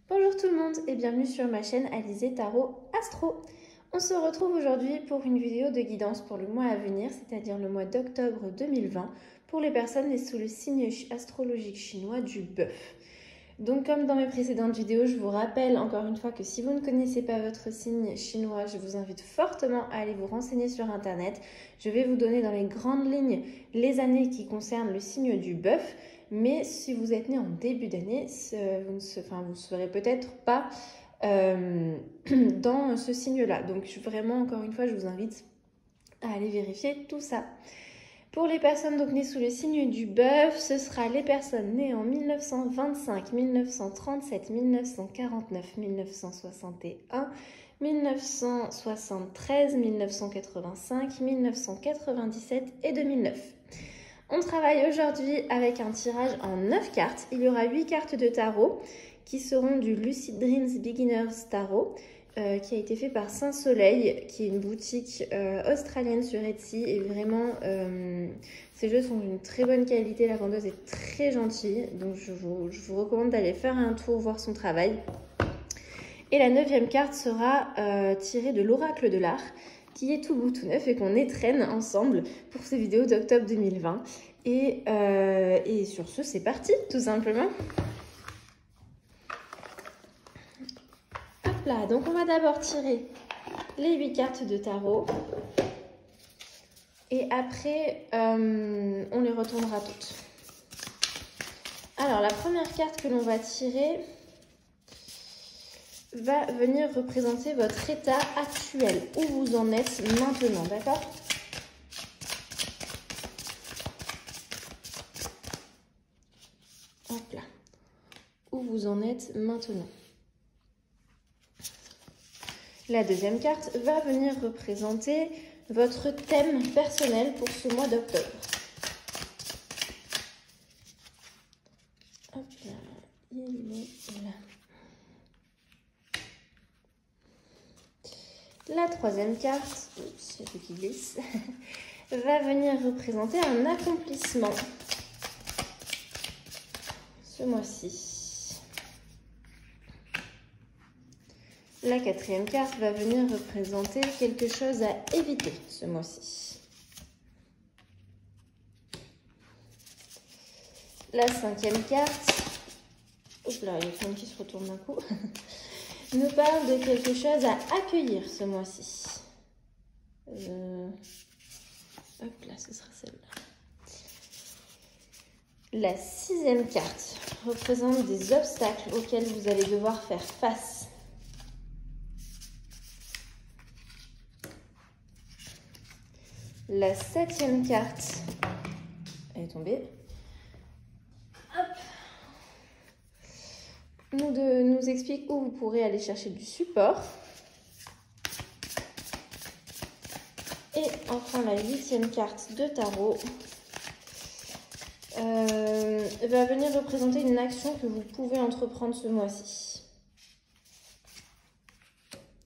Bonjour tout le monde et bienvenue sur ma chaîne Alizé Tarot Astro. On se retrouve aujourd'hui pour une vidéo de guidance pour le mois à venir, c'est-à-dire le mois d'octobre 2020, pour les personnes nées sous le signe astrologique chinois du bœuf. Donc comme dans mes précédentes vidéos, je vous rappelle encore une fois que si vous ne connaissez pas votre signe chinois, je vous invite fortement à aller vous renseigner sur internet. Je vais vous donner dans les grandes lignes les années qui concernent le signe du bœuf. Mais si vous êtes né en début d'année, vous ne serez peut-être pas dans ce signe-là. Donc vraiment, encore une fois, je vous invite à aller vérifier tout ça. Pour les personnes donc nées sous le signe du bœuf, ce sera les personnes nées en 1925, 1937, 1949, 1961, 1973, 1985, 1997 et 2009. On travaille aujourd'hui avec un tirage en 9 cartes. Il y aura 8 cartes de tarot qui seront du Lucid Dreams Beginners Tarot qui a été fait par Saint Soleil, qui est une boutique australienne sur Etsy. Et vraiment, ces jeux sont d'une très bonne qualité. La vendeuse est très gentille. Donc je vous recommande d'aller faire un tour, voir son travail. Et la 9e carte sera tirée de l'Oracle de l'Art, qui est tout beau tout neuf et qu'on étrenne ensemble pour ces vidéos d'octobre 2020. Et sur ce, c'est parti, tout simplement. Hop là, donc on va d'abord tirer les 8 cartes de tarot. Et après, on les retournera toutes. Alors, la première carte que l'on va tirer va venir représenter votre état actuel, où vous en êtes maintenant, d'accord? Hop là, où vous en êtes maintenant. La deuxième carte va venir représenter votre thème personnel pour ce mois d'octobre. Hop là, il est là. La troisième carte, oups, il qui glisse, va venir représenter un accomplissement ce mois-ci. La quatrième carte va venir représenter quelque chose à éviter ce mois-ci. La cinquième carte, hop là, il y a plein qui se retourne d'un coup, nous parle de quelque chose à accueillir ce mois-ci. Hop là, ce sera celle-là. La sixième carte représente des obstacles auxquels vous allez devoir faire face. La septième carte, elle est tombée. Nous explique où vous pourrez aller chercher du support. Et enfin, la huitième carte de tarot va venir représenter une action que vous pouvez entreprendre ce mois-ci.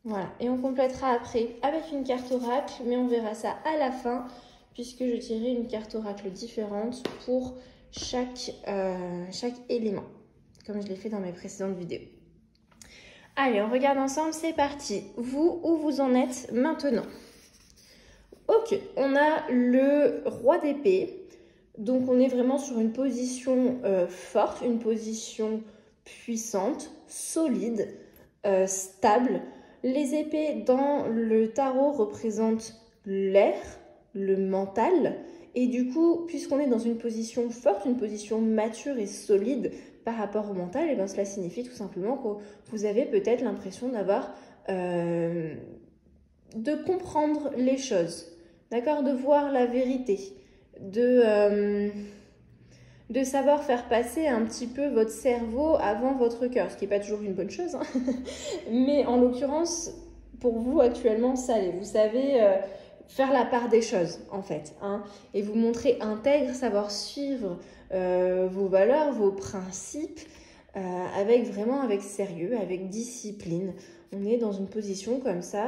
Voilà, et on complétera après avec une carte oracle, mais on verra ça à la fin, puisque je tirerai une carte oracle différente pour chaque élément, comme je l'ai fait dans mes précédentes vidéos. Allez, on regarde ensemble, c'est parti. Vous, où vous en êtes maintenant? Ok, on a le roi d'épée. Donc, on est vraiment sur une position forte, une position puissante, solide, stable. Les épées dans le tarot représentent l'air, le mental. Et du coup, puisqu'on est dans une position forte, une position mature et solide par rapport au mental, et bien cela signifie tout simplement que vous avez peut-être l'impression d'avoir de comprendre les choses, d'accord, de voir la vérité, de savoir faire passer un petit peu votre cerveau avant votre cœur, ce qui n'est pas toujours une bonne chose, hein. Mais en l'occurrence, pour vous actuellement, ça l'est. Vous savez faire la part des choses, en fait, hein, et vous montrer intègre, savoir suivre vos valeurs, vos principes, avec sérieux, avec discipline. On est dans une position comme ça,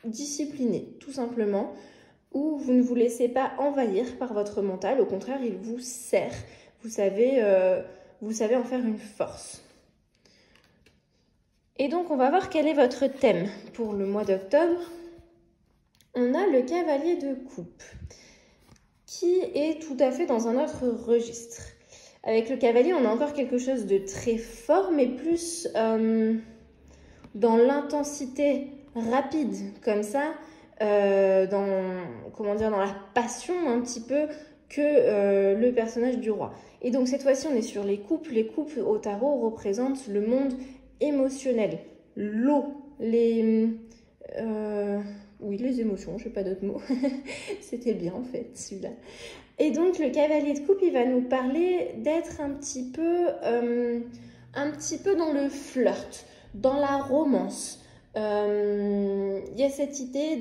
disciplinée, tout simplement, où vous ne vous laissez pas envahir par votre mental. Au contraire, il vous sert. Vous savez vous savez en faire une force. Et donc, on va voir quel est votre thème pour le mois d'octobre. On a le cavalier de coupe, qui est tout à fait dans un autre registre. Avec le cavalier, on a encore quelque chose de très fort, mais plus dans l'intensité rapide, comme ça, dans la passion un petit peu que le personnage du roi. Et donc cette fois-ci, on est sur les coupes. Les coupes au tarot représentent le monde émotionnel, l'eau, les émotions, je n'ai pas d'autres mots. C'était bien en fait celui-là. Et donc le cavalier de coupe, il va nous parler d'être un petit peu dans le flirt, dans la romance. Il y a cette idée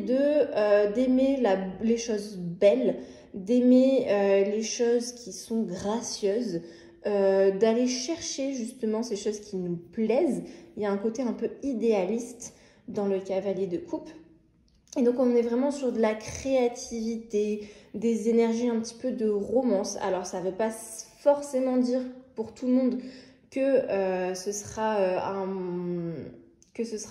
d'aimer les choses belles, d'aimer les choses qui sont gracieuses, d'aller chercher justement ces choses qui nous plaisent. Il y a un côté un peu idéaliste dans le cavalier de coupe. Et donc on est vraiment sur de la créativité, des énergies un petit peu de romance. Alors ça ne veut pas forcément dire pour tout le monde que ce sera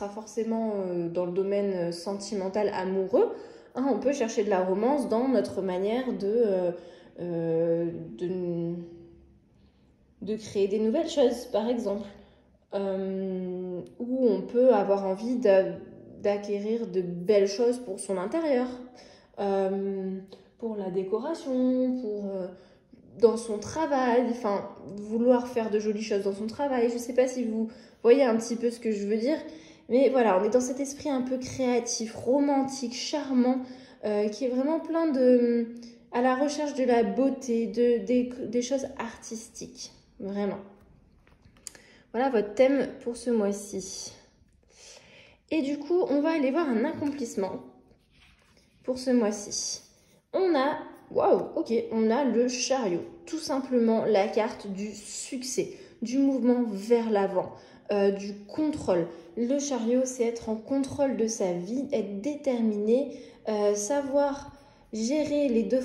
forcément dans le domaine sentimental amoureux. Hein, on peut chercher de la romance dans notre manière de créer des nouvelles choses, par exemple. Où on peut avoir envie d'acquérir de belles choses pour son intérieur, pour la décoration, dans son travail, enfin, vouloir faire de jolies choses dans son travail. Je ne sais pas si vous voyez un petit peu ce que je veux dire, mais voilà, on est dans cet esprit un peu créatif, romantique, charmant, qui est vraiment plein à la recherche de la beauté, des choses artistiques, vraiment. Voilà votre thème pour ce mois-ci. Et du coup, on va aller voir un accomplissement pour ce mois-ci. On a le chariot. Tout simplement la carte du succès, du mouvement vers l'avant, du contrôle. Le chariot, c'est être en contrôle de sa vie, être déterminé, savoir gérer des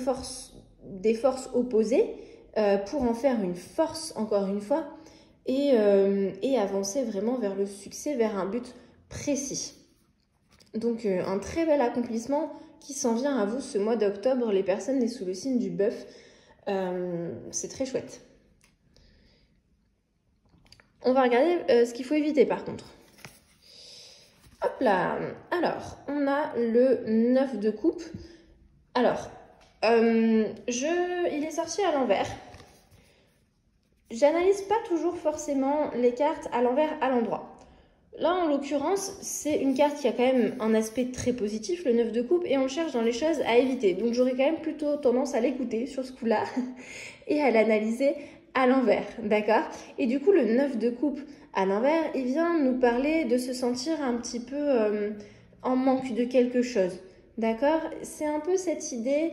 forces opposées pour en faire une force, encore une fois, et avancer vraiment vers le succès, vers un but précis. Donc un très bel accomplissement qui s'en vient à vous ce mois d'octobre, les personnes nées sous le signe du bœuf. C'est très chouette. On va regarder ce qu'il faut éviter par contre. Hop là. Alors, on a le 9 de coupe. Alors, il est sorti à l'envers. J'analyse pas toujours forcément les cartes à l'envers, à l'endroit. Là, en l'occurrence, c'est une carte qui a quand même un aspect très positif, le 9 de coupe, et on le cherche dans les choses à éviter. Donc, j'aurais quand même plutôt tendance à l'écouter sur ce coup-là et à l'analyser à l'envers, d'accord? Et du coup, le 9 de coupe à l'envers, il vient nous parler de se sentir un petit peu en manque de quelque chose, d'accord? C'est un peu cette idée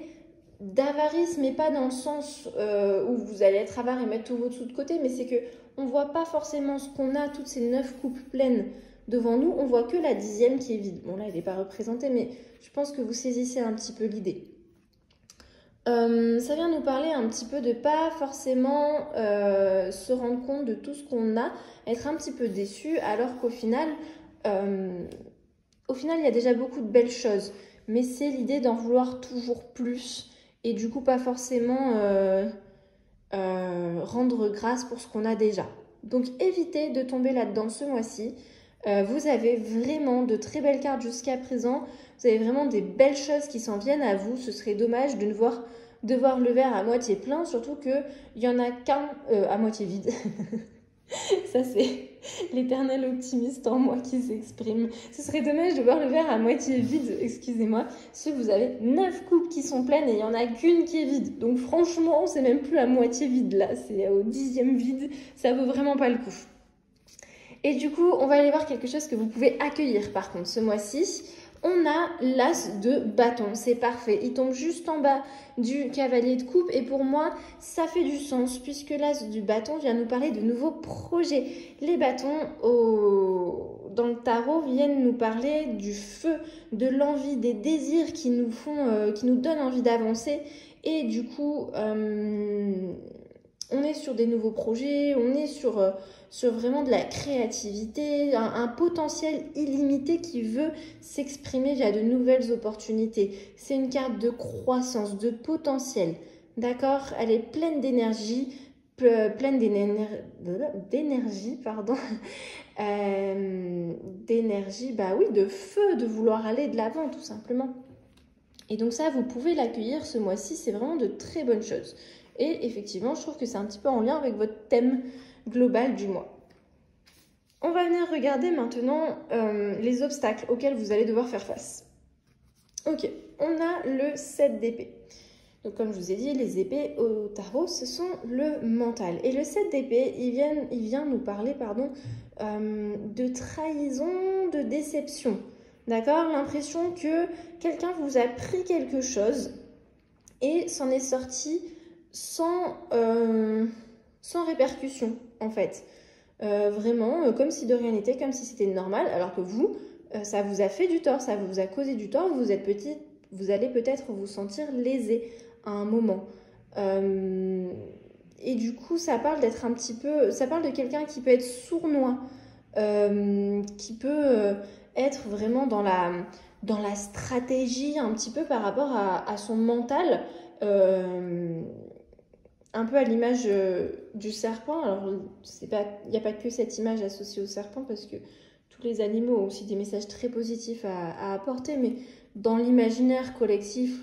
d'avarice, mais pas dans le sens où vous allez être avare et mettre tout votre sous de côté, mais c'est que on ne voit pas forcément ce qu'on a, toutes ces 9 coupes pleines devant nous, on voit que la 10e qui est vide. Bon là, elle n'est pas représentée, mais je pense que vous saisissez un petit peu l'idée. Ça vient nous parler un petit peu de pas forcément se rendre compte de tout ce qu'on a, être un petit peu déçu, alors qu'au final, il y a déjà beaucoup de belles choses, mais c'est l'idée d'en vouloir toujours plus et du coup pas forcément rendre grâce pour ce qu'on a déjà. Donc évitez de tomber là-dedans ce mois-ci. Vous avez vraiment de très belles cartes jusqu'à présent. Vous avez vraiment des belles choses qui s'en viennent à vous. Ce serait dommage de voir le verre à moitié plein, surtout qu'il n'y en a qu'un à moitié vide. Ça, c'est l'éternel optimiste en moi qui s'exprime. Ce serait dommage de voir le verre à moitié vide, excusez-moi. Parce que vous avez 9 coupes qui sont pleines et il n'y en a qu'une qui est vide. Donc franchement, c'est même plus à moitié vide là, c'est au 10e vide. Ça vaut vraiment pas le coup. Et du coup, on va aller voir quelque chose que vous pouvez accueillir par contre ce mois-ci. On a l'as de bâton, c'est parfait. Il tombe juste en bas du cavalier de coupe et pour moi, ça fait du sens puisque l'as du bâton vient nous parler de nouveaux projets. Les bâtons dans le tarot viennent nous parler du feu, de l'envie, des désirs qui nous donnent envie d'avancer et du coup on est sur des nouveaux projets, on est sur vraiment de la créativité, un potentiel illimité qui veut s'exprimer via de nouvelles opportunités. C'est une carte de croissance, de potentiel. D'accord? Elle est pleine d'énergie, d'énergie, pardon. D'énergie, bah oui, de feu, de vouloir aller de l'avant, tout simplement. Et donc ça, vous pouvez l'accueillir ce mois-ci, c'est vraiment de très bonnes choses. Et effectivement, je trouve que c'est un petit peu en lien avec votre thème global du mois. On va venir regarder maintenant les obstacles auxquels vous allez devoir faire face. Ok, on a le 7 d'épée. Donc comme je vous ai dit, les épées au tarot, ce sont le mental. Et le 7 d'épée, il vient nous parler de trahison, de déception. D'accord? L'impression que quelqu'un vous a pris quelque chose et s'en est sorti sans répercussion, en fait. Vraiment, comme si de rien n'était, comme si c'était normal, alors que vous, ça vous a fait du tort, ça vous a causé du tort, vous allez peut-être vous sentir lésé à un moment. Et du coup, ça parle d'être un petit peu... Ça parle de quelqu'un qui peut être sournois, qui peut être vraiment dans la stratégie un petit peu par rapport à son mental, un peu à l'image du serpent. Alors, il n'y a pas que cette image associée au serpent, parce que tous les animaux ont aussi des messages très positifs à apporter, mais dans l'imaginaire collectif,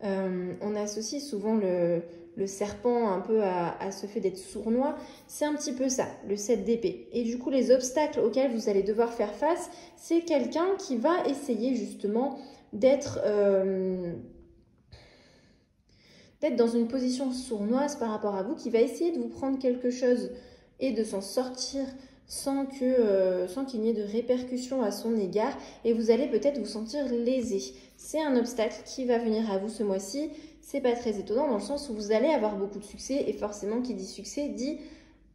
on associe souvent le serpent un peu à ce fait d'être sournois. C'est un petit peu ça, le 7 d'épée. Et du coup, les obstacles auxquels vous allez devoir faire face, c'est quelqu'un qui va essayer justement d'être dans une position sournoise par rapport à vous, qui va essayer de vous prendre quelque chose et de s'en sortir sans qu'il n'y ait de répercussions à son égard, et vous allez peut-être vous sentir lésé. C'est un obstacle qui va venir à vous ce mois-ci. C'est pas très étonnant dans le sens où vous allez avoir beaucoup de succès, et forcément qui dit succès dit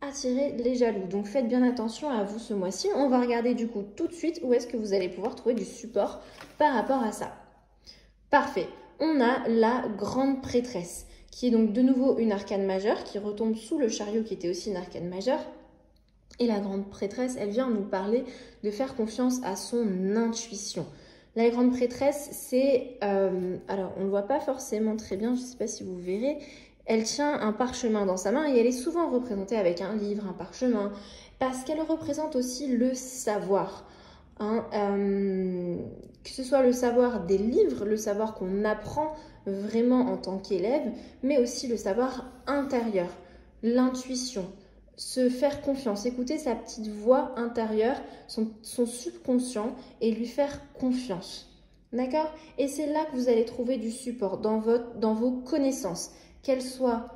attirer les jaloux. Donc faites bien attention à vous ce mois-ci. On va regarder du coup tout de suite où est-ce que vous allez pouvoir trouver du support par rapport à ça. Parfait. On a la grande prêtresse, qui est donc de nouveau une arcane majeure, qui retombe sous le chariot qui était aussi une arcane majeure. Et la grande prêtresse, elle vient nous parler de faire confiance à son intuition. La grande prêtresse, c'est... alors, on ne le voit pas forcément très bien, je ne sais pas si vous verrez. Elle tient un parchemin dans sa main et elle est souvent représentée avec un livre, un parchemin, parce qu'elle représente aussi le savoir. Hein, que ce soit le savoir des livres, le savoir qu'on apprend vraiment en tant qu'élève, mais aussi le savoir intérieur, l'intuition, se faire confiance, écouter sa petite voix intérieure, son subconscient, et lui faire confiance. D'accord? Et c'est là que vous allez trouver du support dans vos connaissances, qu'elles soient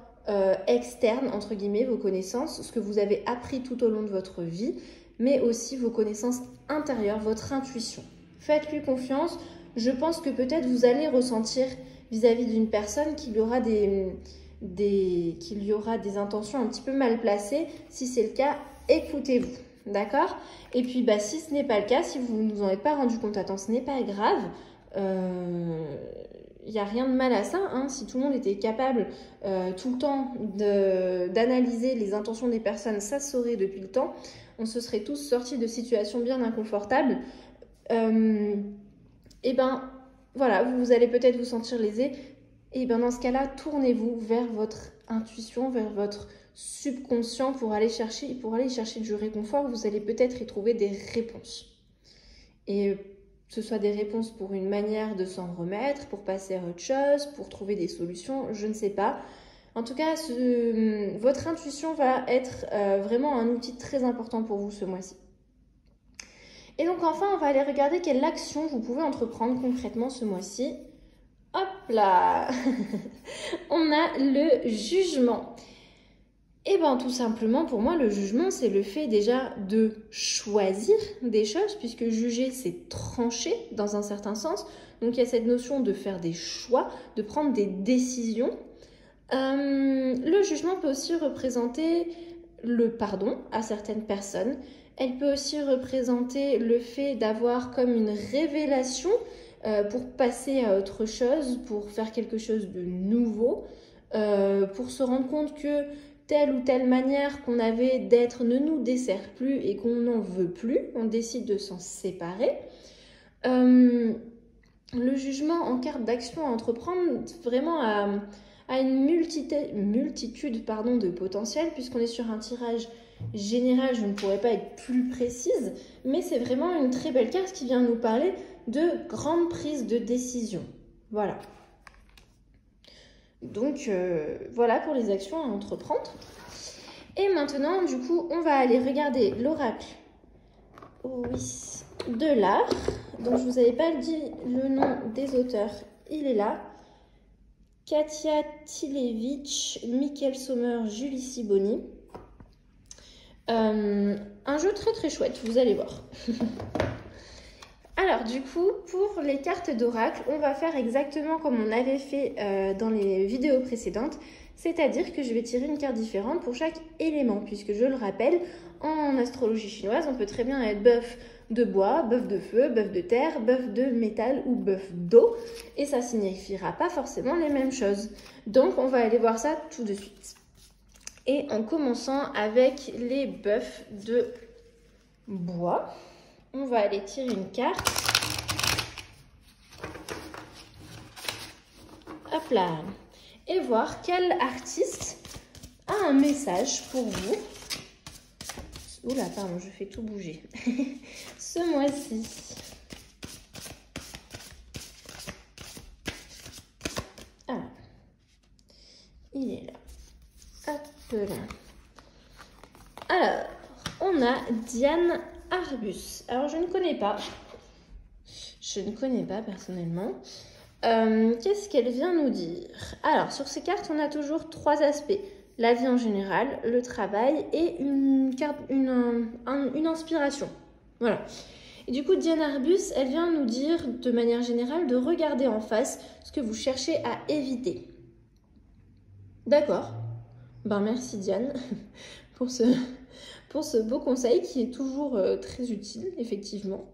externes, entre guillemets, vos connaissances, ce que vous avez appris tout au long de votre vie, mais aussi vos connaissances intérieures, votre intuition. Faites-lui confiance. Je pense que peut-être vous allez ressentir vis-à-vis d'une personne qu'il y aura des intentions un petit peu mal placées. Si c'est le cas, écoutez-vous. D'accord? Et puis, si ce n'est pas le cas, si vous ne vous en êtes pas rendu compte, ce n'est pas grave. Il n'y a rien de mal à ça. Hein. Si tout le monde était capable tout le temps d'analyser les intentions des personnes, ça se saurait depuis le temps. On se serait tous sortis de situations bien inconfortables. Et voilà, vous allez peut-être vous sentir lésé. Et dans ce cas-là, tournez-vous vers votre intuition, vers votre subconscient pour aller chercher du réconfort. Vous allez peut-être y trouver des réponses. Et que ce soit des réponses pour une manière de s'en remettre, pour passer à autre chose, pour trouver des solutions, je ne sais pas. En tout cas, votre intuition va être vraiment un outil très important pour vous ce mois-ci. Et donc enfin, on va aller regarder quelle action vous pouvez entreprendre concrètement ce mois-ci. Hop là. On a le jugement. Et tout simplement, pour moi, le jugement, c'est le fait déjà de choisir des choses, puisque juger, c'est trancher dans un certain sens. Donc il y a cette notion de faire des choix, de prendre des décisions. Le jugement peut aussi représenter le pardon à certaines personnes. Elle peut aussi représenter le fait d'avoir comme une révélation pour passer à autre chose, pour faire quelque chose de nouveau, pour se rendre compte que telle ou telle manière qu'on avait d'être ne nous dessert plus et qu'on n'en veut plus, on décide de s'en séparer. Le jugement en carte d'action à entreprendre vraiment à une multitude de potentiels, puisqu'on est sur un tirage général, je ne pourrais pas être plus précise, mais c'est vraiment une très belle carte qui vient nous parler de grande prise de décision. Voilà. Donc, voilà pour les actions à entreprendre. Et maintenant, du coup, on va aller regarder l'oracle de l'art. Donc, je ne vous avais pas dit le nom des auteurs. Il est là. Katia Tilevich, Mickaël Sommer, Julie Siboni. Un jeu très très chouette, vous allez voir. Alors du coup, pour les cartes d'oracle, on va faire exactement comme on avait fait dans les vidéos précédentes, c'est-à-dire que je vais tirer une carte différente pour chaque élément, puisque je le rappelle, en astrologie chinoise, on peut très bien être bœuf de bois, bœuf de feu, bœuf de terre, bœuf de métal ou bœuf d'eau, et ça signifiera pas forcément les mêmes choses. Donc on va aller voir ça tout de suite. Et en commençant avec les bœufs de bois, on va aller tirer une carte. Hop là. Et voir quel artiste a un message pour vous. Oula, pardon, je fais tout bouger. Ce mois-ci. Ah, il est là. Hop là. Alors, on a Diane Arbus. Alors, je ne connais pas. Je ne connais pas personnellement. Qu'est-ce qu'elle vient nous dire? Alors, sur ces cartes, on a toujours 3 aspects. La vie en général, le travail et une inspiration. Voilà. Et du coup, Diane Arbus, elle vient nous dire de manière générale de regarder en face ce que vous cherchez à éviter. D'accord. Ben, merci Diane pour ce beau conseil qui est toujours très utile, effectivement.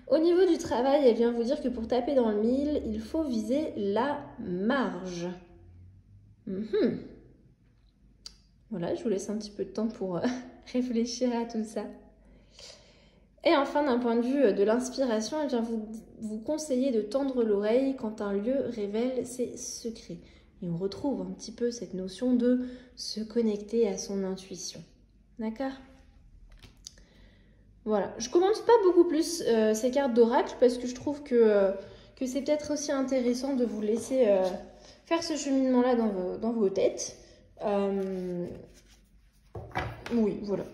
Au niveau du travail, elle vient vous dire que pour taper dans le mille, il faut viser la marge. Voilà, je vous laisse un petit peu de temps pour réfléchir à tout ça. Et enfin, d'un point de vue de l'inspiration, elle vient vous conseiller de tendre l'oreille quand un lieu révèle ses secrets. Et on retrouve un petit peu cette notion de se connecter à son intuition. D'accord ? Voilà, je commente pas beaucoup plus ces cartes d'oracle parce que je trouve que c'est peut-être aussi intéressant de vous laisser faire ce cheminement-là dans vos têtes. Oui, voilà.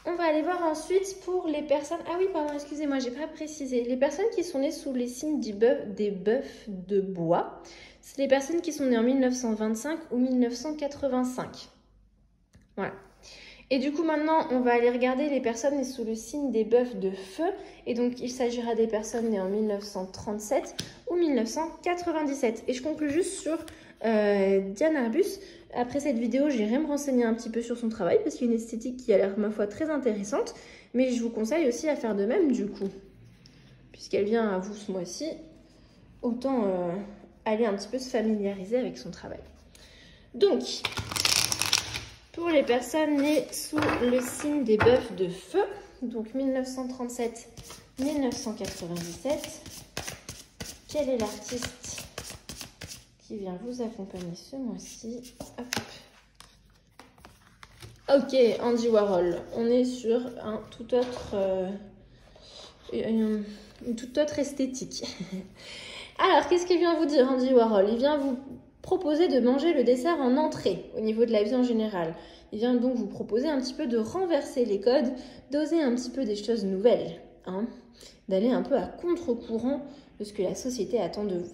On va aller voir ensuite pour les personnes... Ah oui, pardon, excusez-moi, j'ai pas précisé. Les personnes qui sont nées sous les signes des bœufs de bois, c'est les personnes qui sont nées en 1925 ou 1985. Voilà. Et du coup, maintenant, on va aller regarder les personnes nées sous le signe des bœufs de feu. Et donc, il s'agira des personnes nées en 1937 ou 1997. Et je conclue juste sur Diane Arbus. Après cette vidéo, j'irai me renseigner un petit peu sur son travail parce qu'il y a une esthétique qui a l'air, ma foi, très intéressante. Mais je vous conseille aussi à faire de même, du coup. Puisqu'elle vient à vous ce mois-ci, autant aller un petit peu se familiariser avec son travail. Donc... pour les personnes nées sous le signe des bœufs de feu, donc 1937-1997, quel est l'artiste qui vient vous accompagner ce mois-ci? Ok, Andy Warhol. On est sur un une toute autre esthétique. Alors, qu'est-ce qu'il vient vous dire, Andy Warhol? Il vient vous proposer de manger le dessert en entrée au niveau de la vie en général. Il vient donc vous proposer un petit peu de renverser les codes, d'oser un petit peu des choses nouvelles, hein, d'aller un peu à contre-courant de ce que la société attend de vous.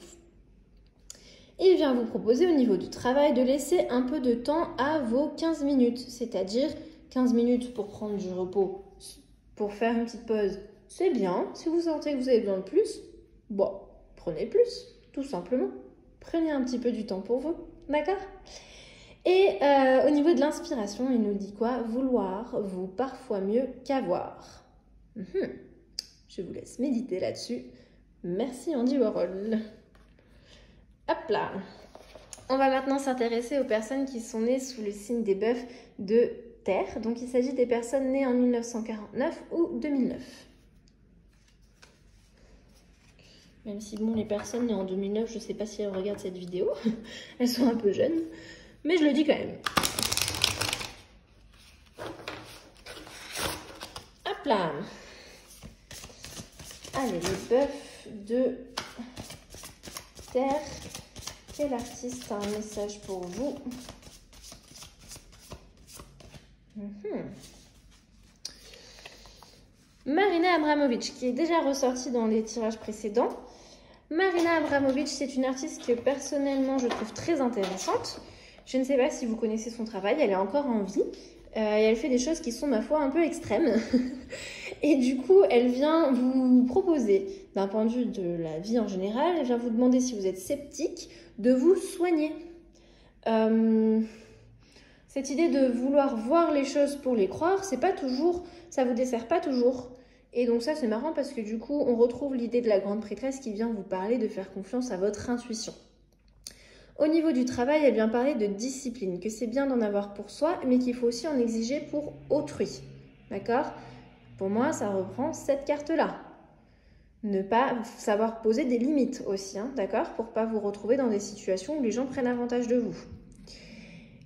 Et il vient vous proposer au niveau du travail de laisser un peu de temps à vos 15 minutes, c'est-à-dire 15 minutes pour prendre du repos, pour faire une petite pause. C'est bien, si vous sentez que vous avez besoin de plus, bon, prenez plus, tout simplement. Prenez un petit peu du temps pour vous, d'accord? Et au niveau de l'inspiration, il nous dit quoi? Vouloir vaut parfois mieux qu'avoir. Je vous laisse méditer là-dessus. Merci Andy Warhol. Hop là. On va maintenant s'intéresser aux personnes qui sont nées sous le signe des bœufs de terre. Donc il s'agit des personnes nées en 1949 ou 2009. Même si bon, les personnes nées en 2009, je ne sais pas si elles regardent cette vidéo. Elles sont un peu jeunes. Mais je le dis quand même. Hop là. Allez, les bœufs de terre. Quel artiste a un message pour vous? Marina Abramovic, qui est déjà ressortie dans les tirages précédents. Marina Abramovic, c'est une artiste que personnellement je trouve très intéressante. Je ne sais pas si vous connaissez son travail, elle est encore en vie. Et elle fait des choses qui sont, ma foi, un peu extrêmes. Et du coup, elle vient vous proposer, d'un point de vue de la vie en général, elle vient vous demander si vous êtes sceptique, de vous soigner. Cette idée de vouloir voir les choses pour les croire, c'est pas toujours, ça vous dessert pas toujours. Et donc ça, c'est marrant parce que du coup, on retrouve l'idée de la grande prêtresse qui vient vous parler de faire confiance à votre intuition. Au niveau du travail, elle vient parler de discipline, que c'est bien d'en avoir pour soi, mais qu'il faut aussi en exiger pour autrui. D'accord? Pour moi, ça reprend cette carte-là. Ne pas savoir poser des limites aussi, hein, d'accord? Pour ne pas vous retrouver dans des situations où les gens prennent avantage de vous.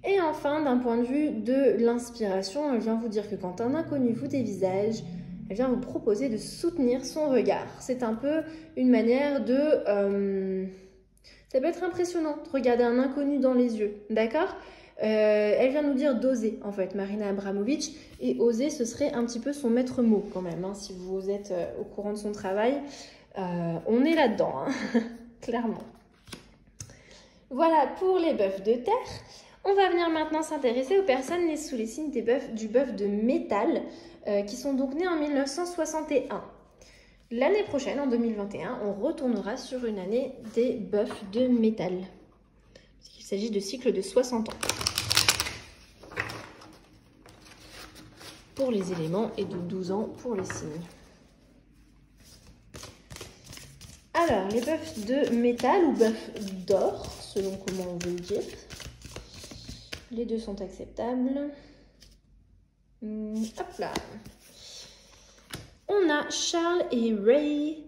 Et enfin, d'un point de vue de l'inspiration, elle vient vous dire que quand un inconnu vous dévisage, elle vient vous proposer de soutenir son regard. C'est un peu une manière de... ça peut être impressionnant de regarder un inconnu dans les yeux, d'accord? Elle vient nous dire d'oser, en fait, Marina Abramovic. Et oser, ce serait un petit peu son maître mot, quand même, hein, si vous êtes au courant de son travail. On est là-dedans, hein, clairement. Voilà pour les bœufs de terre. On va venir maintenant s'intéresser aux personnes nées sous les signes du bœuf de métal, qui sont donc nées en 1961. L'année prochaine, en 2021, on retournera sur une année des bœufs de métal. Il s'agit de cycles de 60 ans. Pour les éléments et de 12 ans pour les signes. Alors, les bœufs de métal ou bœufs d'or, selon comment on veut le dire. Les deux sont acceptables. Hop là. On a Charles et Ray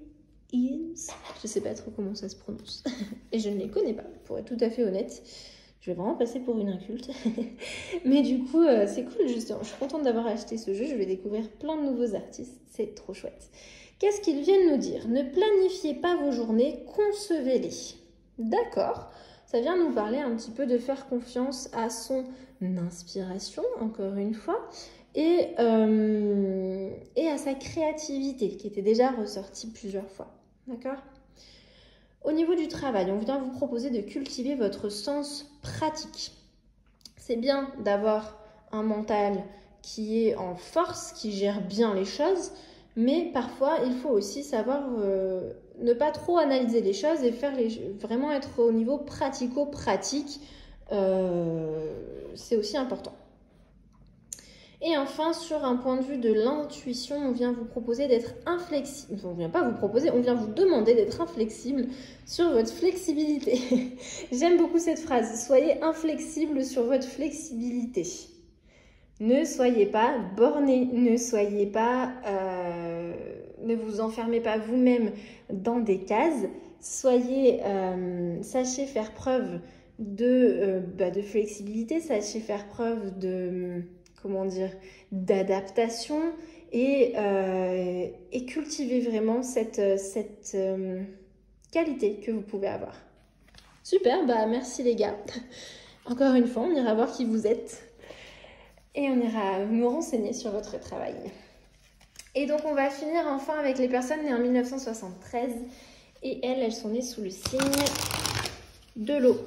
Eames. Je ne sais pas trop comment ça se prononce. Et je ne les connais pas, pour être tout à fait honnête. Je vais vraiment passer pour une inculte. Mais du coup, c'est cool justement. Je suis contente d'avoir acheté ce jeu. Je vais découvrir plein de nouveaux artistes. C'est trop chouette. Qu'est-ce qu'ils viennent nous dire? Ne planifiez pas vos journées, concevez-les. D'accord. Ça vient nous parler un petit peu de faire confiance à son inspiration, encore une fois, et à sa créativité, qui était déjà ressortie plusieurs fois. D'accord? Au niveau du travail, on vient vous proposer de cultiver votre sens pratique. C'est bien d'avoir un mental qui est en force, qui gère bien les choses, mais parfois il faut aussi savoir ne pas trop analyser les choses et vraiment être au niveau pratico-pratique. C'est aussi important. Et enfin, sur un point de vue de l'intuition, on vient vous proposer d'être inflexible. On ne vient pas vous proposer, on vient vous demander d'être inflexible sur votre flexibilité. J'aime beaucoup cette phrase. Soyez inflexible sur votre flexibilité. Ne soyez pas borné, ne soyez pas... ne vous enfermez pas vous-même dans des cases. Sachez faire preuve de flexibilité, sachez faire preuve de... d'adaptation et cultiver vraiment cette qualité que vous pouvez avoir. Super, merci les gars. Encore une fois, on ira voir qui vous êtes et on ira nous renseigner sur votre travail. Et donc, on va finir enfin avec les personnes nées en 1973 et elles sont nées sous le signe de l'eau.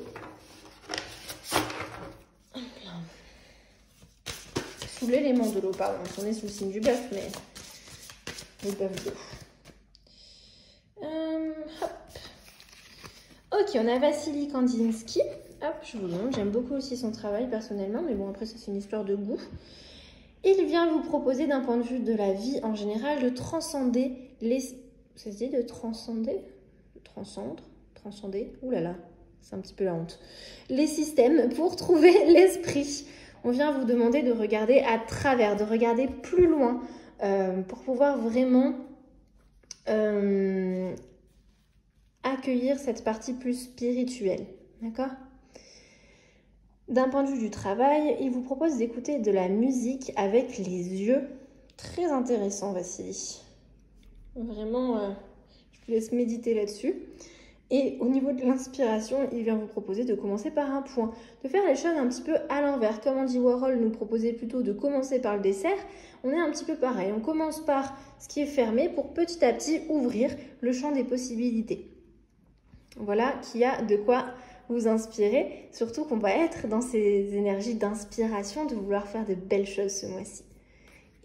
Sous l'élément de l'eau, pardon. On est sous le signe du bœuf, mais le bœuf d'eau. Hop. Ok, on a Vassili Kandinsky. Hop, je vous le montre. J'aime beaucoup aussi son travail personnellement, mais bon, après, ça c'est une histoire de goût. Il vient vous proposer, d'un point de vue de la vie en général, de transcender les... Ça se dit de transcender? Transcender? Ouh là là. c'est un petit peu la honte. Les systèmes pour trouver l'esprit. On vient vous demander de regarder à travers, de regarder plus loin pour pouvoir vraiment accueillir cette partie plus spirituelle. D'accord ? D'un point de vue du travail, il vous propose d'écouter de la musique avec les yeux. Très intéressant, Vassili. Vraiment, je vous laisse méditer là-dessus. Et au niveau de l'inspiration, il vient vous proposer de commencer par un point, de faire les choses un petit peu à l'envers. Comme Andy Warhol nous proposait plutôt de commencer par le dessert, on est un petit peu pareil. On commence par ce qui est fermé pour petit à petit ouvrir le champ des possibilités. Voilà qu'il y a de quoi vous inspirer, surtout qu'on va être dans ces énergies d'inspiration, de vouloir faire de belles choses ce mois-ci.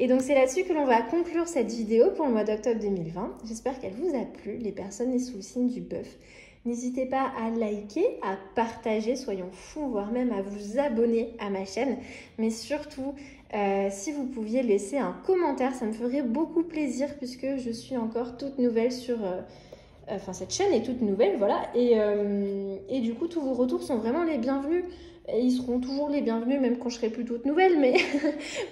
Et donc c'est là-dessus que l'on va conclure cette vidéo pour le mois d'octobre 2020. J'espère qu'elle vous a plu, les personnes nées sous le signe du bœuf. N'hésitez pas à liker, à partager, soyons fous, voire même à vous abonner à ma chaîne. Mais surtout, si vous pouviez laisser un commentaire, ça me ferait beaucoup plaisir puisque je suis encore toute nouvelle sur... cette chaîne est toute nouvelle, voilà. Et du coup, tous vos retours sont vraiment les bienvenus. Et ils seront toujours les bienvenus, même quand je serai plus toute nouvelle, mais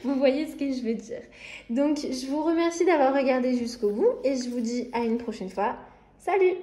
vous voyez ce que je veux dire. Donc, je vous remercie d'avoir regardé jusqu'au bout et je vous dis à une prochaine fois. Salut!